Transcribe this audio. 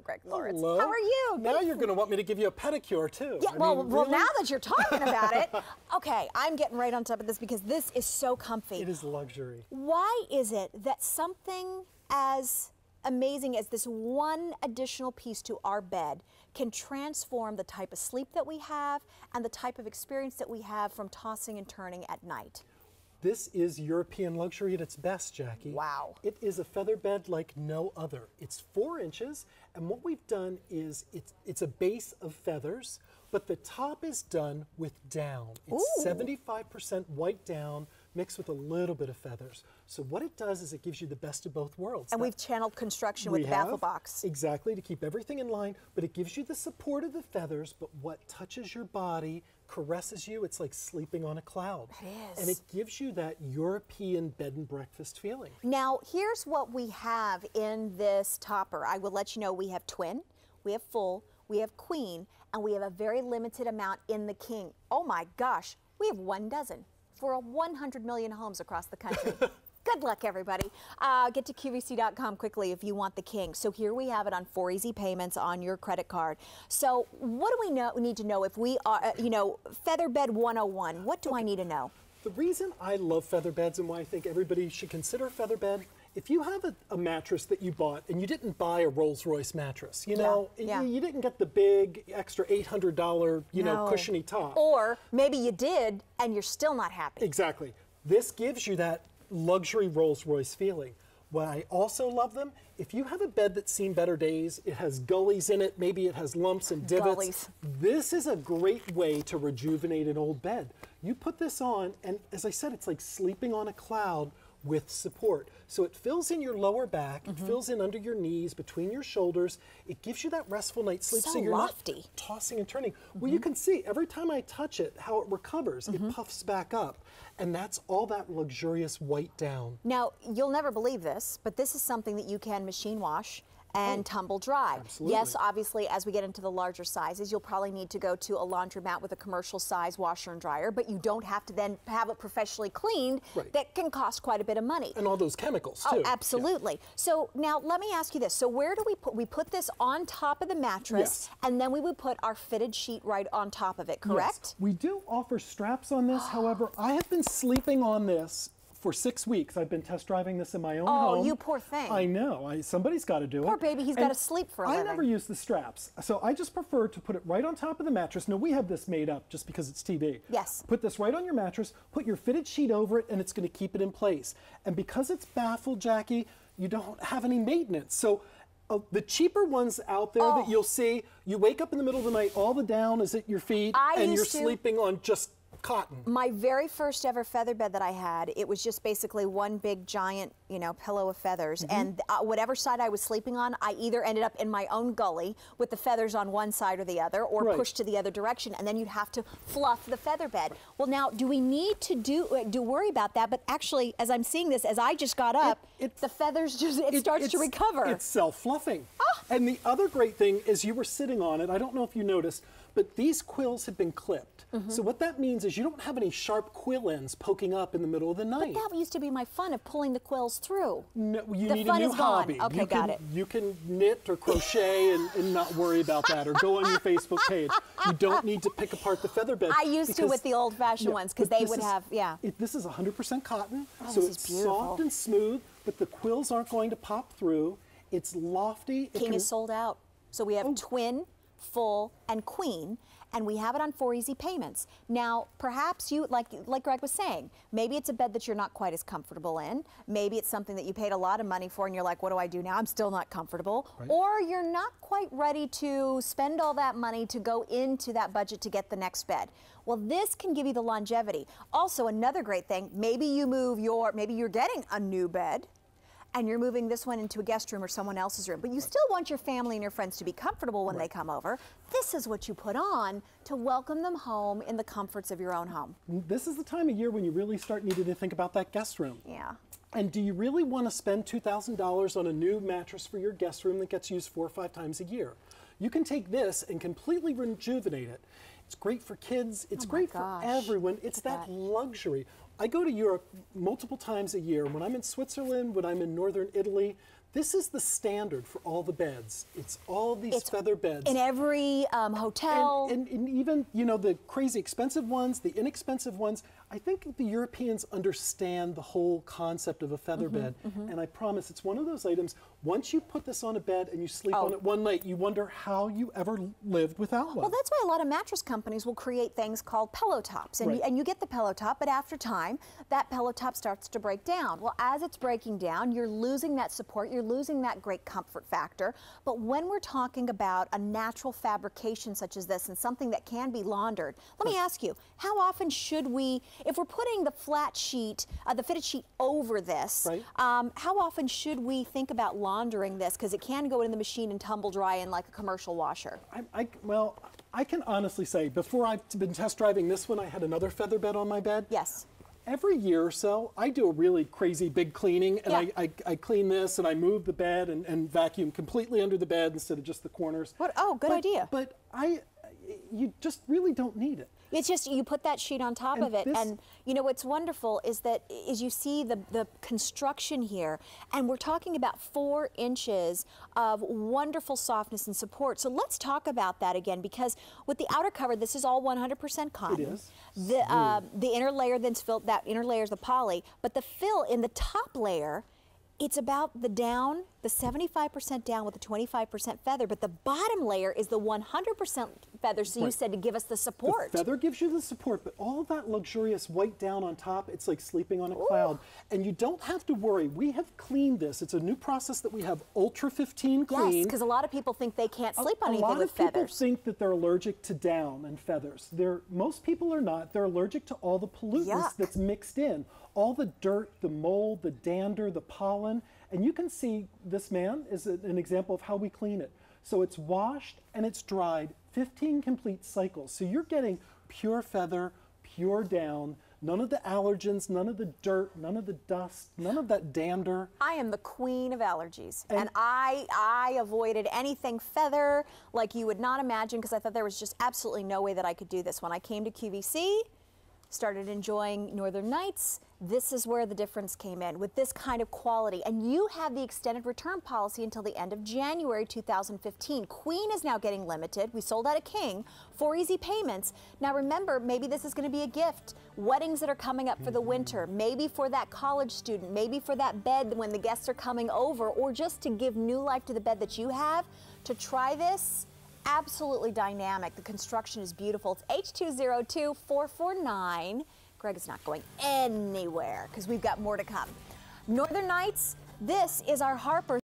Greg Lawrence. Hello. How are you? Now you're going to want me to give you a pedicure too. Yeah, well, really? now that you're talking about it, okay, I'm getting right on top of this because this is so comfy. It is luxury. Why is it that something as amazing as this one additional piece to our bed can transform the type of sleep that we have and the type of experience that we have from tossing and turning at night? This is European luxury at its best, Jackie. Wow. It is a feather bed like no other. It's 4 inches, and what we've done is it's a base of feathers, but the top is done with down. It's 75% white down mixed with a little bit of feathers. So what it does is it gives you the best of both worlds. And we've channeled construction with the Baffled box. Exactly, to keep everything in line, but it gives you the support of the feathers, but what touches your body, caresses you, it's like sleeping on a cloud. It is. And it gives you that European bed and breakfast feeling. Now, here's what we have in this topper. I will let you know we have twin, we have full, we have queen, and we have a very limited amount in the king. Oh my gosh, we have 1 dozen for 100 million homes across the country. Good luck, everybody. Get to QVC.com quickly if you want the king. So here we have it on 4 easy payments on your credit card. So what do we need to know if we are, Featherbed 101? What do I need to know? The reason I love feather beds and why I think everybody should consider feather bed, if you have a mattress that you bought and you didn't buy a Rolls-Royce mattress, you didn't get the big extra $800, cushiony top. Or maybe you did and you're still not happy. Exactly. This gives you that luxury Rolls-Royce feeling. What I also love them, if you have a bed that's seen better days, it has gullies in it, maybe it has lumps and divots. Gullies. This is a great way to rejuvenate an old bed. You put this on, and as I said, it's like sleeping on a cloud with support. So it fills in your lower back, it fills in under your knees, between your shoulders. It gives you that restful night's sleep So you're lofty. not tossing and turning. Well, you can see every time I touch it, how it recovers. It puffs back up. And that's all that luxurious white down. Now, you'll never believe this, but this is something that you can machine wash and tumble dry. Absolutely. Yes, obviously, as we get into the larger sizes, you'll probably need to go to a laundromat with a commercial size washer and dryer, but you don't have to then have it professionally cleaned. Right. That can cost quite a bit of money. And all those chemicals, too. Oh, absolutely. Yeah. So now let me ask you this. So where do we put this on top of the mattress, and then we would put our fitted sheet right on top of it, correct? Yes. We do offer straps on this. However, I have been sleeping on this for 6 weeks. I've been test driving this in my own home. Oh, you poor thing. I know. Somebody's got to do it. Poor baby, he's got to sleep for a living. I never use the straps, so I just prefer to put it right on top of the mattress. Now, we have this made up just because it's TV. Yes. Put this right on your mattress, put your fitted sheet over it, and it's going to keep it in place. And because it's Baffled, Jackie, you don't have any maintenance. So the cheaper ones out there that you'll see, you wake up in the middle of the night, all the down is at your feet, and you're sleeping on just cotton. My very first ever feather bed that I had, it was just basically one big giant, pillow of feathers. And whatever side I was sleeping on, I either ended up in my own gully with the feathers on one side or the other, or pushed to the other direction, and then you'd have to fluff the feather bed. Well, now, do we need to worry about that? But actually, as I'm seeing this, as I just got up, the feathers it starts to recover. It's self-fluffing. And the other great thing is you were sitting on it. I don't know if you noticed, but these quills had been clipped. So what that means is you don't have any sharp quill ends poking up in the middle of the night. But that used to be my fun of pulling the quills through. No, you need a new hobby. Gone. Okay, got it. You can knit or crochet and not worry about that, or go on your Facebook page. You don't need to pick apart the feather bed. I used to with the old-fashioned ones, because they would have, This is 100% cotton, so it's soft and smooth, but the quills aren't going to pop through. It's lofty. King is sold out. So we have twin, full, and queen, and we have it on 4 easy payments. Now, perhaps you, like Greg was saying, maybe it's a bed that you're not quite as comfortable in. Maybe it's something that you paid a lot of money for and you're like, what do I do now? I'm still not comfortable. Right. Or you're not quite ready to spend all that money to go into that budget to get the next bed. Well, this can give you the longevity. Also, another great thing, maybe you're getting a new bed, and you're moving this one into a guest room or someone else's room, but you still want your family and your friends to be comfortable when they come over. This is what you put on to welcome them home in the comforts of your own home. This is the time of year when you really start needing to think about that guest room. Yeah. And do you really want to spend $2,000 on a new mattress for your guest room that gets used 4 or 5 times a year? You can take this and completely rejuvenate it. It's great for kids. It's great for everyone. It's that luxury. I go to Europe multiple times a year. When I'm in Switzerland, when I'm in northern Italy, This is the standard for all the beds. It's all these feather beds. In every hotel. And even, you know, the crazy expensive ones, the inexpensive ones. I think the Europeans understand the whole concept of a feather bed. And I promise it's one of those items, once you put this on a bed and you sleep on it one night, you wonder how you ever lived without one. Well, that's why a lot of mattress companies will create things called pillow tops. And, and you get the pillow top, but after time, that pillow top starts to break down. Well, as it's breaking down, you're losing that support, you're losing that great comfort factor. But when we're talking about a natural fabrication such as this and something that can be laundered, let me ask you, how often should we, if we're putting the flat sheet, the fitted sheet over this, how often should we think about laundering this? Because it can go in the machine and tumble dry in like a commercial washer. Well, I can honestly say, before I've been test driving this one, I had another feather bed on my bed. Yes. Every year or so, I do a really crazy big cleaning, and I clean this, and I move the bed and vacuum completely under the bed instead of just the corners. What? Oh, good idea. But you just really don't need it. It's just you put that sheet on top of it, and you know what's wonderful is that you see the construction here, and we're talking about 4 inches of wonderful softness and support. So let's talk about that again, because with the outer cover, this is all 100% cotton. It is. The inner layer then's filled. That inner layer is the poly, but the fill in the top layer, it's about the down, the 75% down with the 25% feather, but the bottom layer is the 100% feather, so you said to give us the support. The feather gives you the support, but all that luxurious white down on top, it's like sleeping on a cloud. And you don't have to worry. We have cleaned this. It's a new process that we have Ultra 15 clean. Yes, because a lot of people think they can't sleep on anything with feathers. A lot of people think that they're allergic to down and feathers. Most people are not. They're allergic to all the pollutants that's mixed in. All the dirt, the mold, the dander, the pollen. And you can see this man is an example of how we clean it. So it's washed and it's dried, 15 complete cycles. So you're getting pure feather, pure down, none of the allergens, none of the dirt, none of the dust, none of that dander. I am the queen of allergies. And I avoided anything feather like you would not imagine, because I thought there was just absolutely no way that I could do this. When I came to QVC, started enjoying Northern Nights, this is where the difference came in with this kind of quality. And you have the extended return policy until the end of January 2015. Queen is now getting limited. We sold out a King, 4 easy payments. Now remember, maybe this is going to be a gift. Weddings that are coming up for the winter, maybe for that college student, maybe for that bed when the guests are coming over, or just to give new life to the bed that you have. To try this, absolutely dynamic. The construction is beautiful. It's H202449. Greg is not going anywhere because we've got more to come. Northern Nights, this is our Harper